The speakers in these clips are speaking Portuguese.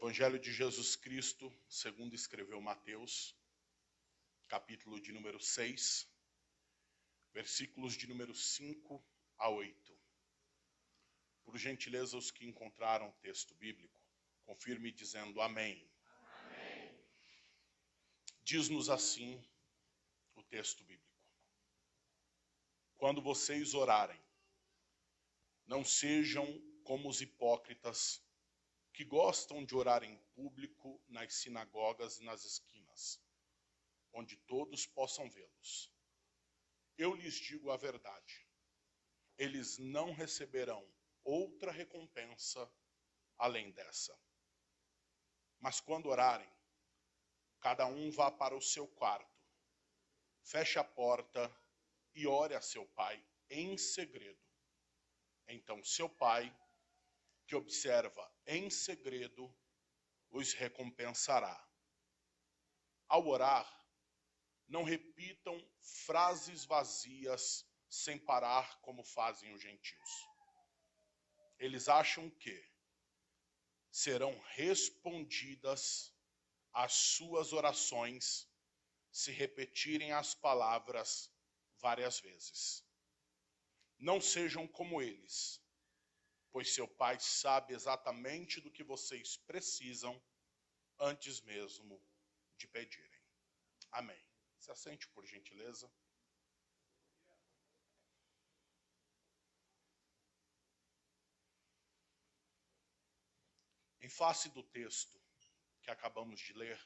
Evangelho de Jesus Cristo, segundo escreveu Mateus, capítulo de número 6, versículos de número 5 a 8. Por gentileza, os que encontraram o texto bíblico, confirme dizendo amém. Amém. Diz-nos assim o texto bíblico: quando vocês orarem, não sejam como os hipócritas que gostam de orar em público nas sinagogas e nas esquinas, onde todos possam vê-los. Eu lhes digo a verdade, eles não receberão outra recompensa além dessa. Mas quando orarem, cada um vá para o seu quarto, feche a porta e ore a seu pai em segredo. Então seu pai, que observa em segredo, os recompensará. Ao orar, não repitam frases vazias sem parar como fazem os gentios. Eles acham que serão respondidas as suas orações se repetirem as palavras várias vezes. Não sejam como eles, pois seu Pai sabe exatamente do que vocês precisam antes mesmo de pedirem. Amém. Se assente, por gentileza. Em face do texto que acabamos de ler,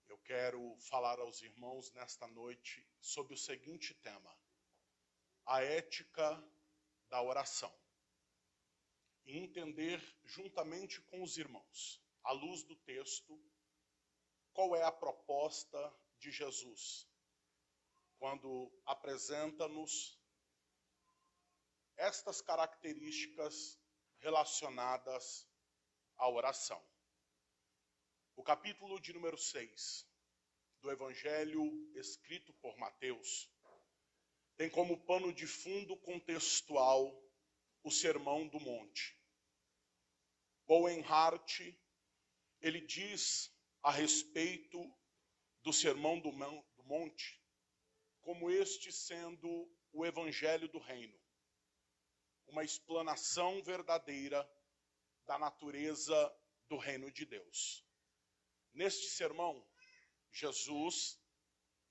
eu quero falar aos irmãos nesta noite sobre o seguinte tema: a ética da oração. E entender juntamente com os irmãos, à luz do texto, qual é a proposta de Jesus quando apresenta-nos estas características relacionadas à oração. O capítulo de número 6 do Evangelho escrito por Mateus tem como pano de fundo contextual o Sermão do Monte. Owen Hart, ele diz a respeito do Sermão do Monte como este sendo o Evangelho do Reino, uma explanação verdadeira da natureza do Reino de Deus. Neste sermão, Jesus,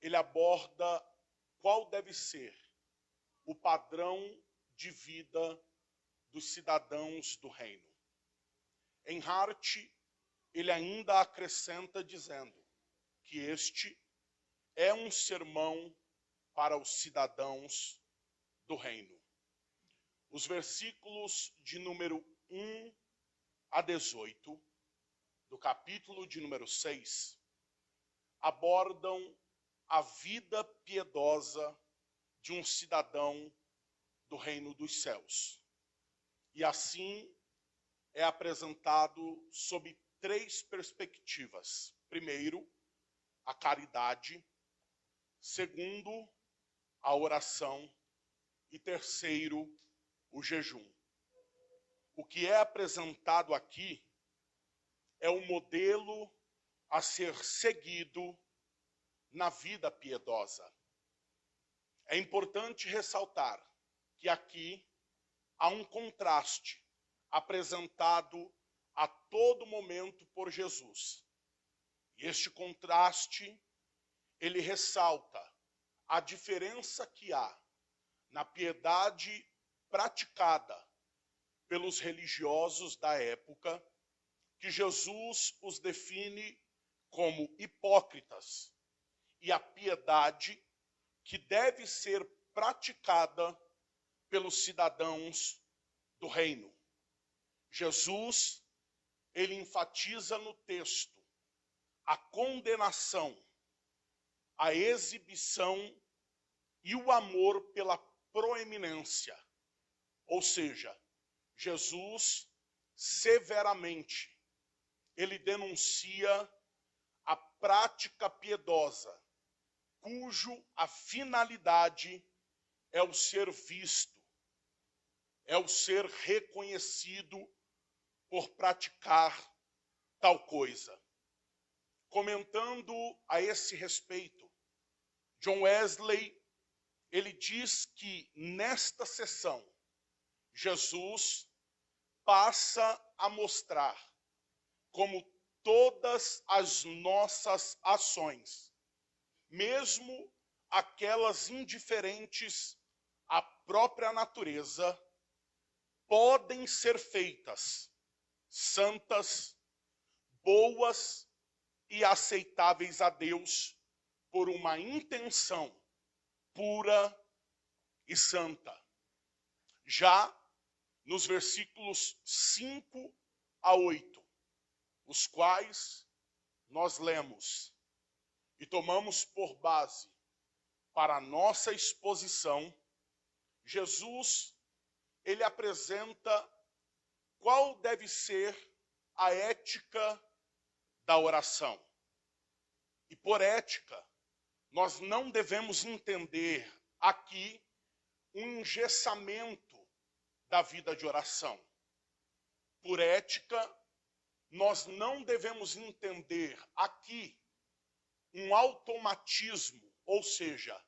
ele aborda qual deve ser o padrão de vida dos cidadãos do reino. Em Hart, ele ainda acrescenta dizendo que este é um sermão para os cidadãos do reino. Os versículos de número 1 a 18, do capítulo de número 6, abordam a vida piedosa de um cidadão do reino dos céus. E assim é apresentado sob 3 perspectivas. Primeiro, a caridade. Segundo, a oração. E terceiro, o jejum. O que é apresentado aqui é o modelo a ser seguido na vida piedosa. É importante ressaltar que aqui há um contraste apresentado a todo momento por Jesus. E este contraste, ele ressalta a diferença que há na piedade praticada pelos religiosos da época, que Jesus os define como hipócritas, e a piedade que deve ser praticada pelos cidadãos do reino. Jesus, ele enfatiza no texto a condenação, a exibição e o amor pela proeminência. Ou seja, Jesus severamente ele denuncia a prática piedosa, cujo a finalidade é o ser visto, é o ser reconhecido por praticar tal coisa. Comentando a esse respeito, John Wesley, ele diz que nesta sessão, Jesus passa a mostrar como todas as nossas ações, mesmo aquelas indiferentes à própria natureza, podem ser feitas santas, boas e aceitáveis a Deus por uma intenção pura e santa. Já nos versículos 5 a 8, os quais nós lemos e tomamos por base para a nossa exposição, Jesus, ele apresenta qual deve ser a ética da oração. E por ética, nós não devemos entender aqui um engessamento da vida de oração. Por ética, nós não devemos entender aqui um automatismo, ou seja,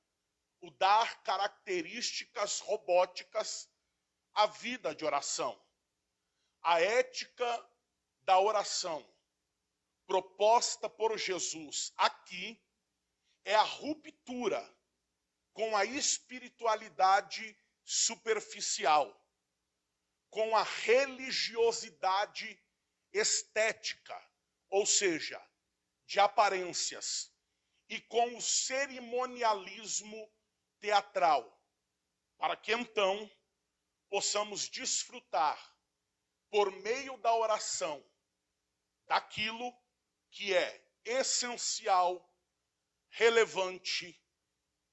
o dar características robóticas à vida de oração. A ética da oração proposta por Jesus aqui é a ruptura com a espiritualidade superficial, com a religiosidade estética, ou seja, de aparências, e com o cerimonialismo teatral, para que então possamos desfrutar, por meio da oração, daquilo que é essencial, relevante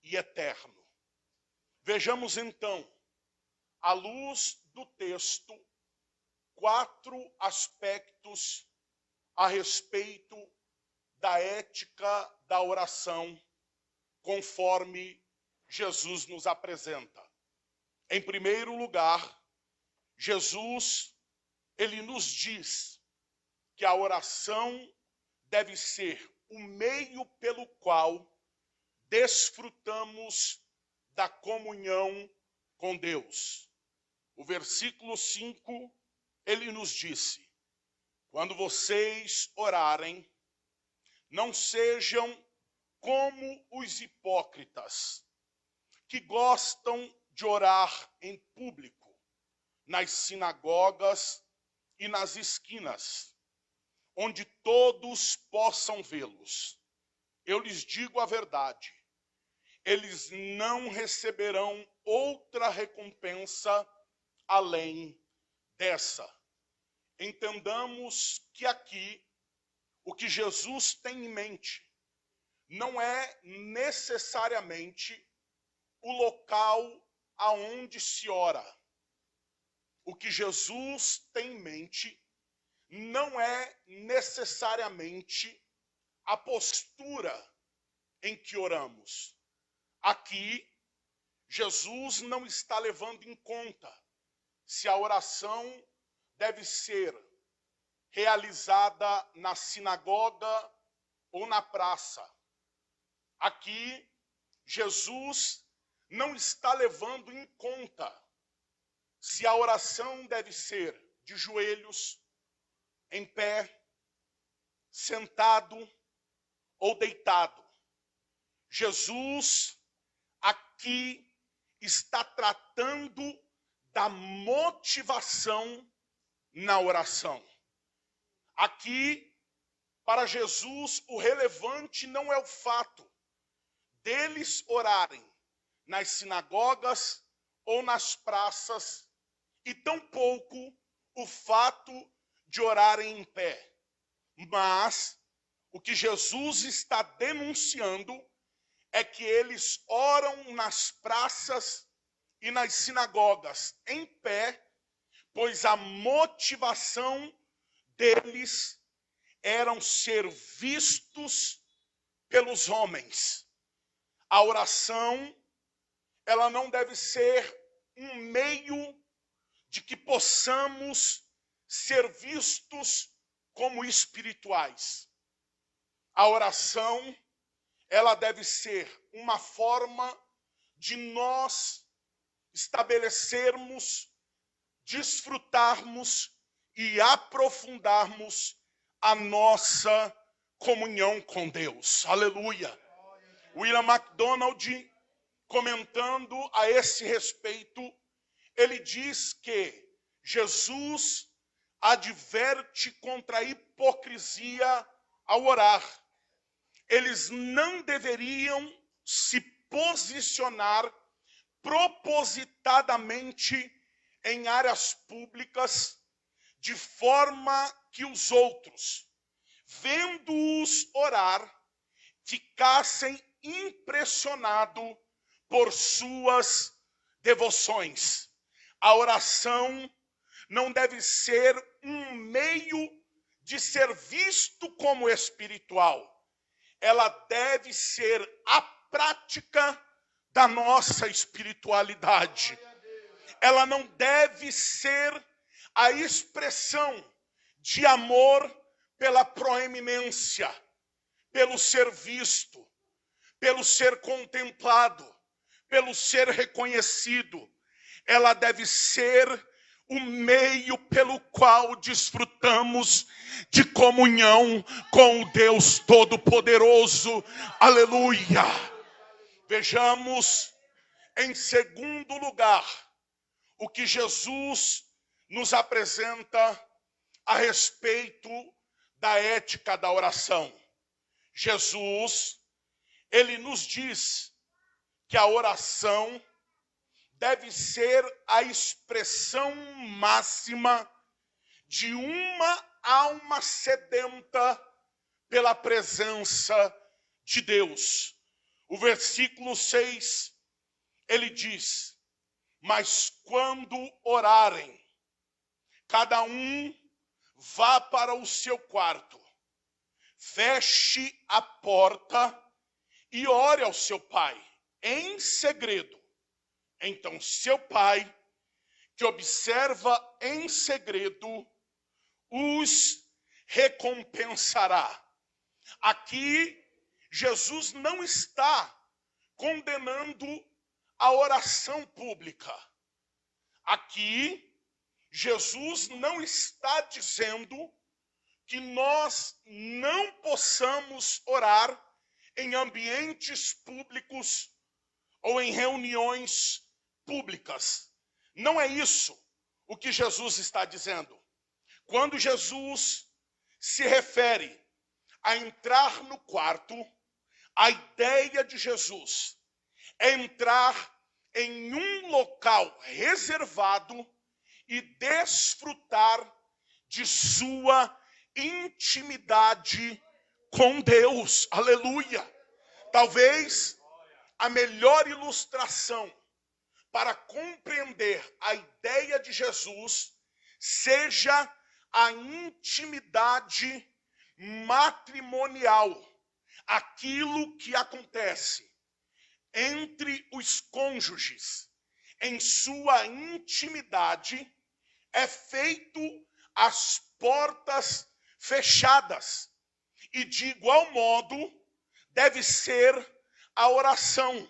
e eterno. Vejamos então, à luz do texto, 4 aspectos a respeito da ética da oração, conforme Jesus nos apresenta. Em primeiro lugar, Jesus, ele nos diz que a oração deve ser o meio pelo qual desfrutamos da comunhão com Deus. O versículo 5, ele nos disse: quando vocês orarem, não sejam como os hipócritas, que gostam de orar em público, nas sinagogas e nas esquinas, onde todos possam vê-los. Eu lhes digo a verdade, eles não receberão outra recompensa além dessa. Entendamos que aqui o que Jesus tem em mente não é necessariamente o local aonde se ora. O que Jesus tem em mente não é necessariamente a postura em que oramos. Aqui, Jesus não está levando em conta se a oração deve ser realizada na sinagoga ou na praça. Aqui, Jesus não está levando em conta se a oração deve ser de joelhos, em pé, sentado ou deitado. Jesus aqui está tratando da motivação na oração. Aqui, para Jesus, o relevante não é o fato deles orarem nas sinagogas ou nas praças, e tampouco o fato de orarem em pé. Mas o que Jesus está denunciando é que eles oram nas praças e nas sinagogas em pé, pois a motivação deles eram ser vistos pelos homens. A oração, ela não deve ser um meio de que possamos ser vistos como espirituais. A oração, ela deve ser uma forma de nós estabelecermos, desfrutarmos e aprofundarmos a nossa comunhão com Deus. Aleluia. William MacDonald, comentando a esse respeito, ele diz que Jesus adverte contra a hipocrisia ao orar. Eles não deveriam se posicionar propositadamente em áreas públicas, de forma que os outros, vendo-os orar, ficassem impressionados por suas devoções. A oração não deve ser um meio de ser visto como espiritual. Ela deve ser a prática da nossa espiritualidade. Ela não deve ser a expressão de amor pela proeminência, pelo ser visto, pelo ser contemplado, pelo ser reconhecido. Ela deve ser o meio pelo qual desfrutamos de comunhão com o Deus Todo-Poderoso. Aleluia! Vejamos, em segundo lugar, o que Jesus nos apresenta a respeito da ética da oração. Jesus, ele nos diz que a oração deve ser a expressão máxima de uma alma sedenta pela presença de Deus. O versículo 6, ele diz: mas quando orarem, cada um vá para o seu quarto, feche a porta e ore ao seu pai em segredo. Então seu pai, que observa em segredo, os recompensará. Aqui, Jesus não está condenando a oração pública. Aqui, Jesus não está dizendo que nós não possamos orar em ambientes públicos ou em reuniões públicas. Não é isso o que Jesus está dizendo. Quando Jesus se refere a entrar no quarto, a ideia de Jesus é entrar em um local reservado e desfrutar de sua intimidade com Deus. Aleluia! Talvez a melhor ilustração para compreender a ideia de Jesus seja a intimidade matrimonial, aquilo que acontece entre os cônjuges em sua intimidade é feito às portas fechadas, e de igual modo deve ser a oração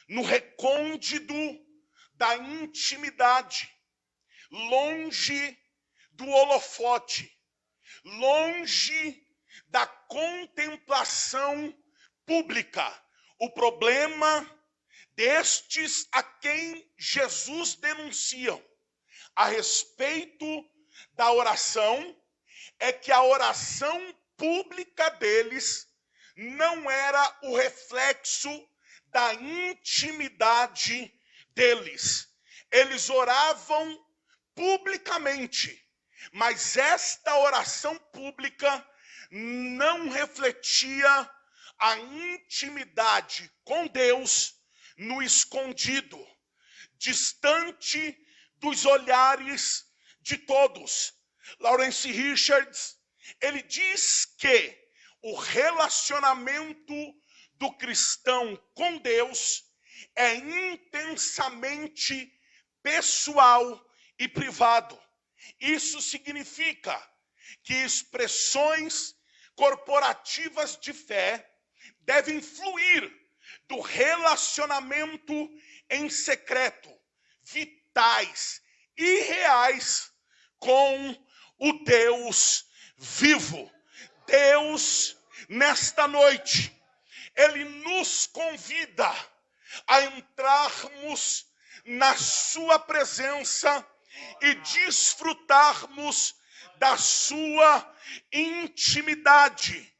no recôndito da intimidade, longe do holofote, longe da contemplação pública. O problema destes a quem Jesus denuncia a respeito da oração é que a oração pública deles não era o reflexo da intimidade deles. Eles oravam publicamente, mas esta oração pública não refletia a intimidade com Deus no escondido, distante dos olhares de todos. Lawrence Richards, ele diz que o relacionamento do cristão com Deus é intensamente pessoal e privado. Isso significa que expressões corporativas de fé devem fluir do relacionamento em secreto, vitais e reais com o Deus vivo. Deus, nesta noite, Ele nos convida a entrarmos na sua presença e desfrutarmos da sua intimidade.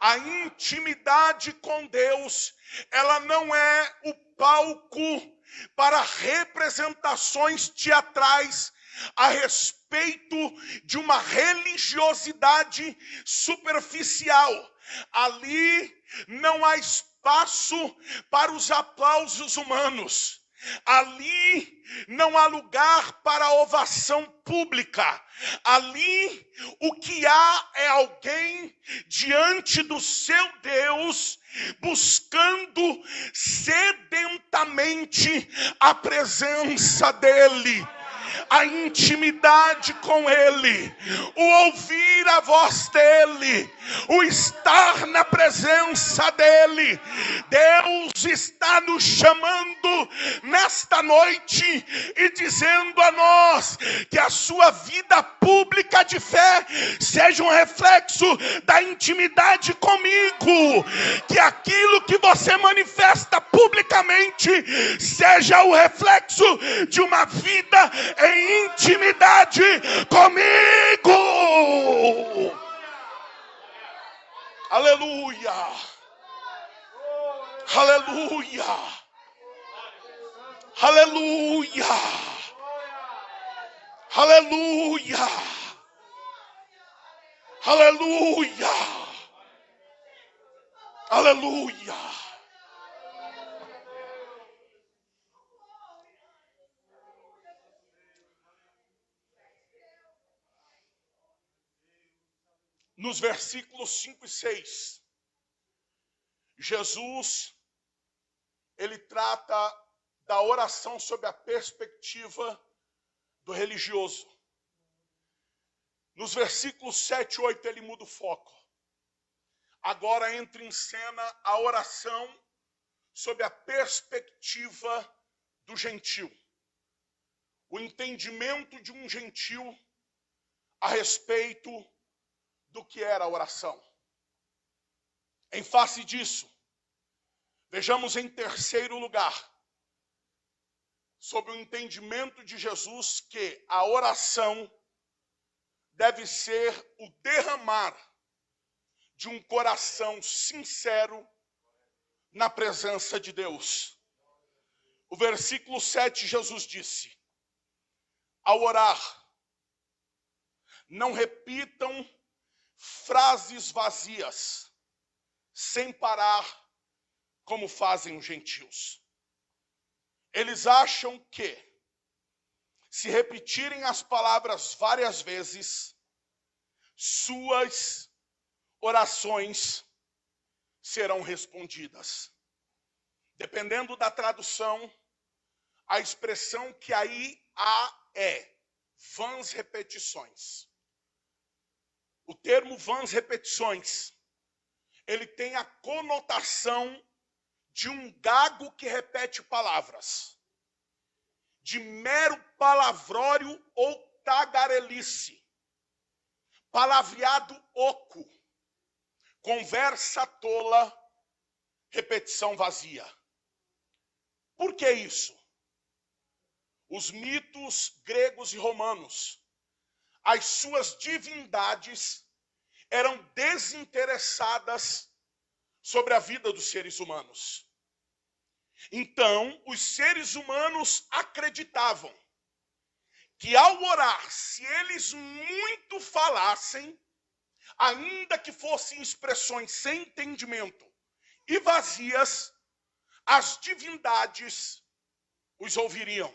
A intimidade com Deus, ela não é o palco para representações teatrais a respeito de uma religiosidade superficial. Ali não há espaço para os aplausos humanos. Ali não há lugar para a ovação pública. Ali o que há é alguém diante do seu Deus, buscando sedentamente a presença dele, a intimidade com ele, o ouvir a voz dele, o estar na presença dele. Deus está nos chamando nesta noite e dizendo a nós que a sua vida pública de fé seja um reflexo da intimidade comigo, que aquilo que você manifesta publicamente seja o reflexo de uma vida em intimidade comigo. Aleluia. Aleluia. Aleluia. Aleluia. Aleluia. Aleluia. Nos versículos 5 e 6, Jesus, ele trata da oração sob a perspectiva do religioso. Nos versículos 7 e 8, ele muda o foco. Agora entra em cena a oração sob a perspectiva do gentil. O entendimento de um gentil a respeito do que era a oração. Em face disso, vejamos em terceiro lugar, sob o entendimento de Jesus, que a oração deve ser o derramar de um coração sincero na presença de Deus. O versículo 7, Jesus disse: ao orar, não repitam frases vazias, sem parar, como fazem os gentios. Eles acham que, se repetirem as palavras várias vezes, suas orações serão respondidas. Dependendo da tradução, a expressão que aí há é vãs repetições. O termo vãs repetições, ele tem a conotação de um gago que repete palavras, de mero palavrório ou tagarelice, palavreado oco, conversa tola, repetição vazia. Por que isso? Os mitos gregos e romanos, as suas divindades eram desinteressadas sobre a vida dos seres humanos. Então, os seres humanos acreditavam que ao orar, se eles muito falassem, ainda que fossem expressões sem entendimento e vazias, as divindades os ouviriam.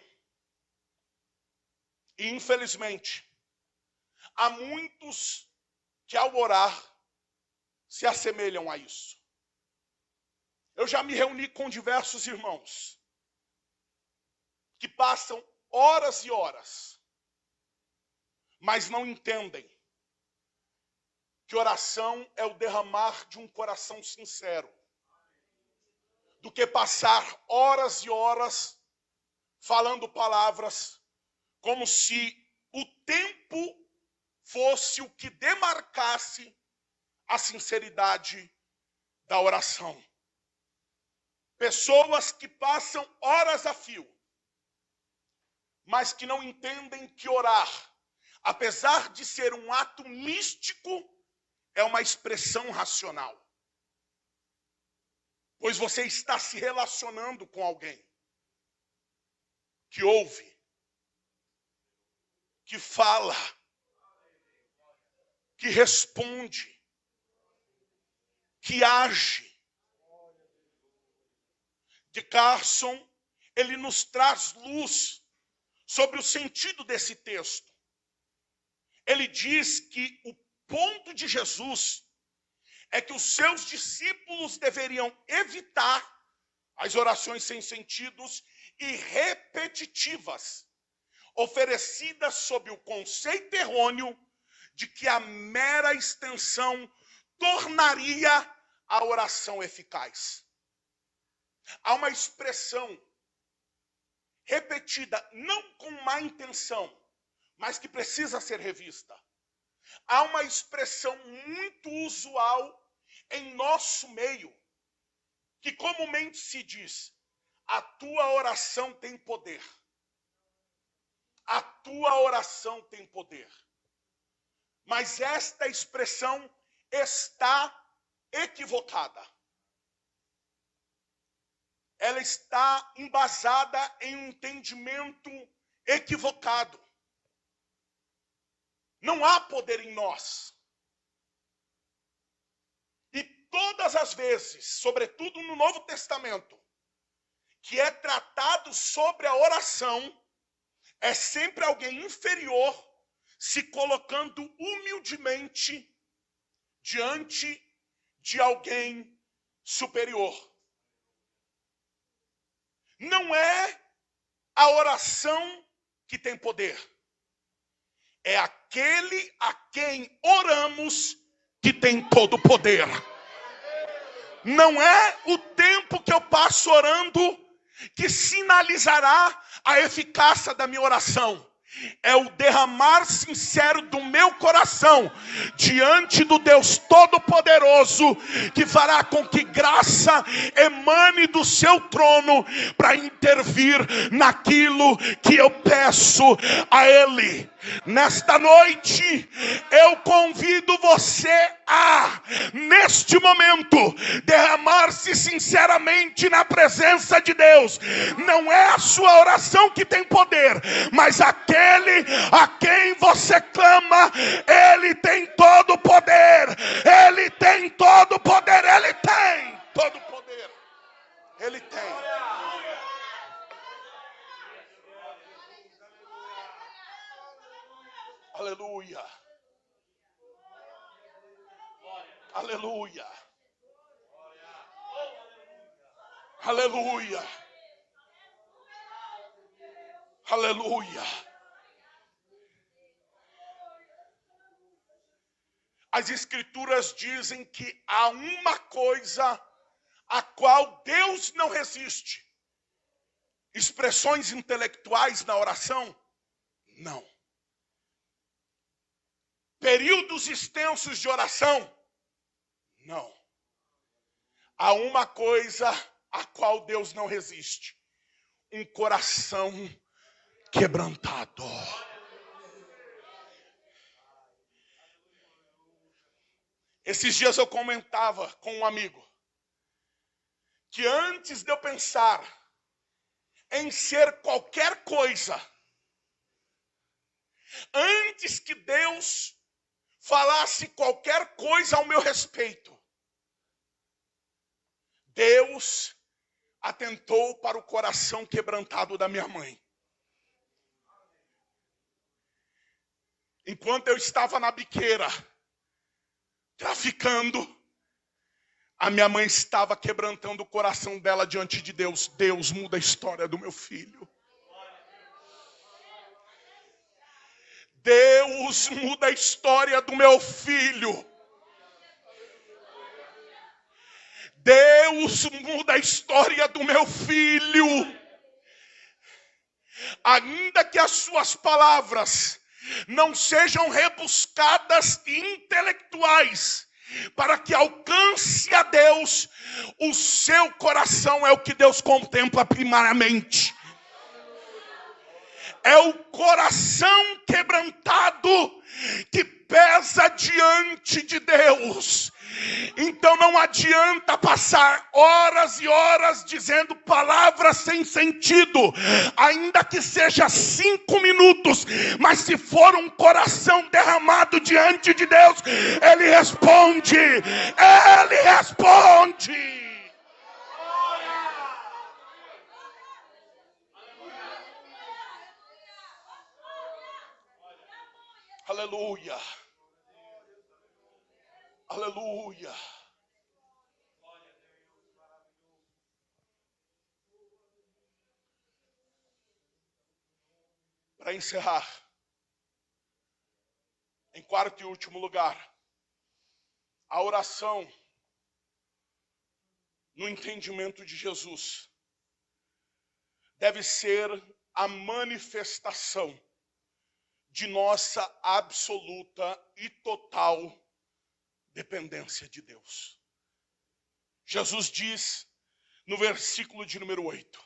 E, infelizmente, há muitos que ao orar se assemelham a isso. Eu já me reuni com diversos irmãos que passam horas e horas mas não entendem que oração é o derramar de um coração sincero, do que passar horas e horas falando palavras como se o tempo fosse o que demarcasse a sinceridade da oração. Pessoas que passam horas a fio, mas que não entendem que orar, apesar de ser um ato místico, é uma expressão racional. Pois você está se relacionando com alguém que ouve, que fala, que responde, que age. De Carson, ele nos traz luz sobre o sentido desse texto. Ele diz que o ponto de Jesus é que os seus discípulos deveriam evitar as orações sem sentidos e repetitivas, oferecidas sob o conceito errôneo de que a mera extensão tornaria a oração eficaz. Há uma expressão repetida, não com má intenção, mas que precisa ser revista. Há uma expressão muito usual em nosso meio, que comumente se diz: a tua oração tem poder. A tua oração tem poder. Mas esta expressão está equivocada. Ela está embasada em um entendimento equivocado. Não há poder em nós. E todas as vezes, sobretudo no Novo Testamento, que é tratado sobre a oração, é sempre alguém inferior se colocando humildemente diante de alguém superior. Não é a oração que tem poder. É aquele a quem oramos que tem todo o poder. Não é o tempo que eu passo orando que sinalizará a eficácia da minha oração. É o derramar sincero do meu coração diante do Deus Todo-Poderoso, que fará com que graça emane do seu trono para intervir naquilo que eu peço a Ele. Nesta noite, eu convido você a, neste momento, derramar-se sinceramente na presença de Deus. Não é a sua oração que tem poder, mas aquele a quem você clama, Ele tem todo o poder. Ele tem todo o poder. Ele tem todo o poder. Ele tem. Aleluia. Aleluia. Aleluia. Aleluia. As Escrituras dizem que há uma coisa a qual Deus não resiste. Expressões intelectuais na oração? Não. Períodos extensos de oração? Não. Há uma coisa a qual Deus não resiste: um coração quebrantado. Esses dias eu comentava com um amigo que antes de eu pensar em ser qualquer coisa, antes que Deus falasse qualquer coisa ao meu respeito, Deus atentou para o coração quebrantado da minha mãe. Enquanto eu estava na biqueira, traficando, a minha mãe estava quebrantando o coração dela diante de Deus. Deus, muda a história do meu filho. Deus muda a história do meu filho. Deus muda a história do meu filho. Ainda que as suas palavras não sejam rebuscadas e intelectuais, para que alcance a Deus, o seu coração é o que Deus contempla primariamente. É o coração quebrantado que pesa diante de Deus. Então não adianta passar horas e horas dizendo palavras sem sentido, ainda que seja 5 minutos, mas se for um coração derramado diante de Deus, Ele responde, Ele responde. Aleluia. Aleluia. Para encerrar, em quarto e último lugar, a oração no entendimento de Jesus deve ser a manifestação de nossa absoluta e total dependência de Deus. Jesus diz no versículo de número 8: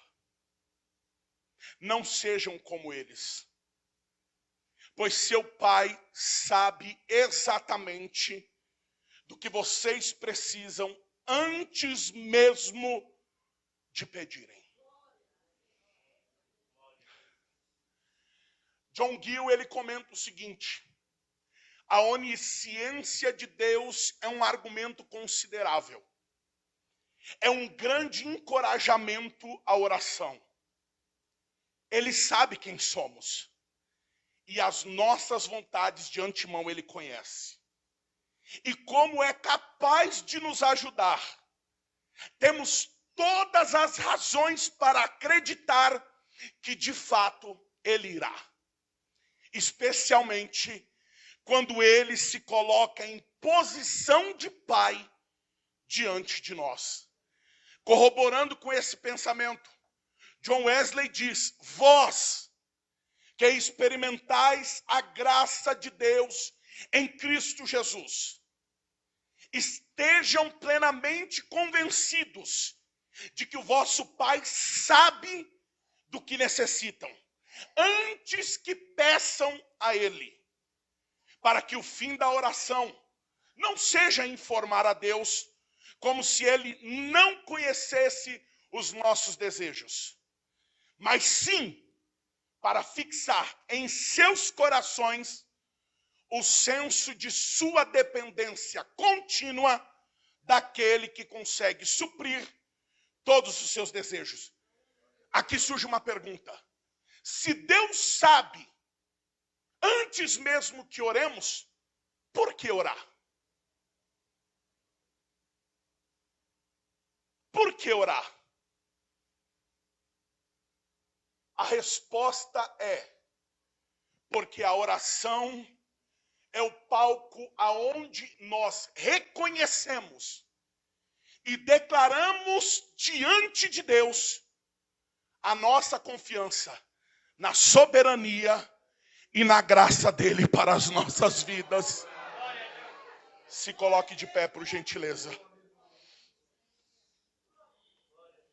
não sejam como eles, pois seu Pai sabe exatamente do que vocês precisam antes mesmo de pedirem. John Gill, ele comenta o seguinte: a onisciência de Deus é um argumento considerável. É um grande encorajamento à oração. Ele sabe quem somos. E as nossas vontades de antemão Ele conhece. E como é capaz de nos ajudar. Temos todas as razões para acreditar que de fato Ele irá. Especialmente quando Ele se coloca em posição de Pai diante de nós. Corroborando com esse pensamento, John Wesley diz: vós que experimentais a graça de Deus em Cristo Jesus, estejam plenamente convencidos de que o vosso Pai sabe do que necessitam, antes que peçam a Ele, para que o fim da oração não seja informar a Deus como se Ele não conhecesse os nossos desejos, mas sim para fixar em seus corações o senso de sua dependência contínua daquele que consegue suprir todos os seus desejos. Aqui surge uma pergunta: se Deus sabe, antes mesmo que oremos, por que orar? Por que orar? A resposta é: porque a oração é o palco aonde nós reconhecemos e declaramos diante de Deus a nossa confiança na soberania e na graça dele para as nossas vidas. Se coloque de pé, por gentileza.